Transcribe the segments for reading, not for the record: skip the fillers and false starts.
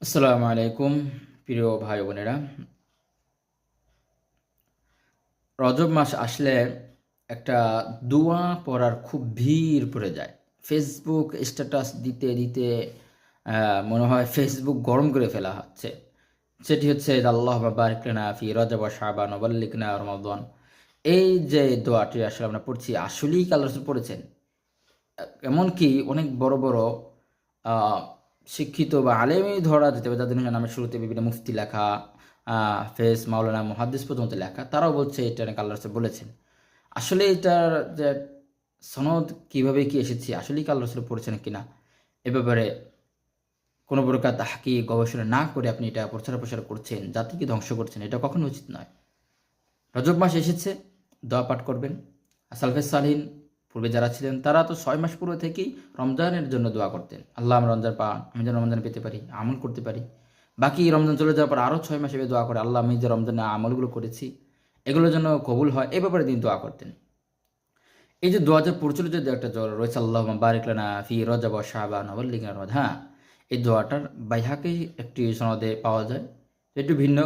আসসালামু আলাইকুম প্রিয় ভাই বোনেরা। রজব মাস আসলে একটা দোয়া পড়ার খুব ভিড় পড়ে যায়। ফেসবুক স্ট্যাটাস দিতে দিতে মনে হয় ফেসবুক গরম করে ফেলা হচ্ছে। সেটি হচ্ছে আল্লাহ বারিক লানা ফি রজব ওয়া শাবান ওয়া বাল্লিগনা রমাদান। এই যে দোয়াটি আসলে আমরা পড়ছি, আসলেই কি আল্লাহ রাসূল পড়েছেন? এমনকি অনেক বড় বড় আ শিক্ষিত বা আলেমই ধরা যেতে পারে, যাদের নামের শুরুতে বিভিন্ন মুফতি লেখা, হাফেজ, মাওলানা, মুহাদ্দিস পর্যন্ত লেখা। তারাও বলছে এটা নাকি আল্লাহ রাসূল বলেছেন। আসলে এটার যে সনদ কিভাবে কি এসেছে, আসলেই কি আল্লাহ রাসূল পড়েছেন কিনা, এ ব্যাপারে কোনো প্রকার তাহকিক গবেষণা না করে আপনি এটা প্রচার করছেন, জাতিকে ধ্বংস করছেন। এটা কখনো উচিত নয়। রজব মাস এসেছে, দোয়া পাঠ করবেন। সালফে সালিহিন পূর্বে যারা ছিলেন তারা তো ৬ মাস পূর্ব থেকেই রমজানের জন্য দোয়া করতেন। আল্লাহ আমরা রমজান পান, আমি যেন রমজান পেতে পারি, আমল করতে পারি। বাকি রমজান চলে যাওয়ার পর আরও ৬ মাস এভাবে দোয়া করে, আল্লাহ আমি যে রমজানে আমলগুলো করেছি এগুলোর জন্য কবুল হয়, এ ব্যাপারে তিনি দোয়া করতেন। এই যে দোয়া যে প্রচলিত যে একটা জ্বর রয়েছে, আল্লাহুম্মা বারিক লানা ফি রজব ওয়া শাবান ওয়া বাল্লিগনা রমাদান, হ্যাঁ, এই দোয়াটার বাইহাকি একটি সনদে পাওয়া যায়, একটু ভিন্ন।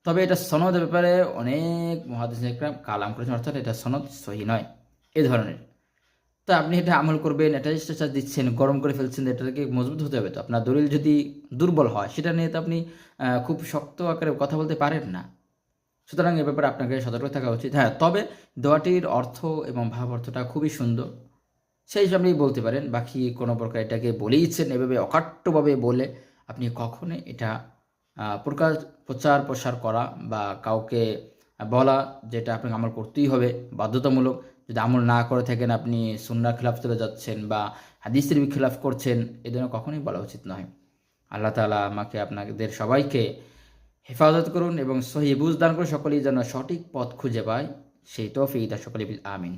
তবে এটা সনদের ব্যাপারে অনেক মুহাদ্দিস ইকরাম কালাম করেছেন, অর্থাৎ এটা সনদ সহিহ নয় এ ধরনের। তো আপনি এটা আমল করবেন, এটা স্ট্যাটাস দিচ্ছেন, গরম করে ফেলছেন, এটাকে মজবুত হতে হবে তো। আপনার দলিল যদি দুর্বল হয় সেটা নিয়ে তো আপনি খুব শক্ত আকারে কথা বলতে পারেন না। সুতরাং এ ব্যাপারে আপনাকে সতর্ক থাকা উচিত। হ্যাঁ, তবে দোয়াটির অর্থ এবং ভাব অর্থটা খুবই সুন্দর। সেই হিসাবে আপনি বলতে পারেন। বাকি কোনো প্রকার এটাকে বলেইছেন এভাবে অকাট্যভাবে বলে আপনি কখনোই এটা প্রচার প্রসার করা বা কাউকে বলা যে এটা আপনাকে আমল করতেই হবে বাধ্যতামূলক। যদি আমল না করে থাকেন আপনি সুন্নাহর খেলাফ চলে যাচ্ছেন বা হাদিসের খেলাফ করছেন, এ ধরনের কখনোই বলা উচিত নয়। আল্লাহ তাআলা আমাকে আপনাদের সবাইকে হেফাজত করুন এবং সহি বুঝ দান করে সকলেই যেন সঠিক পথ খুঁজে পায়, সেই তৌফিক দান সকলে, আমিন।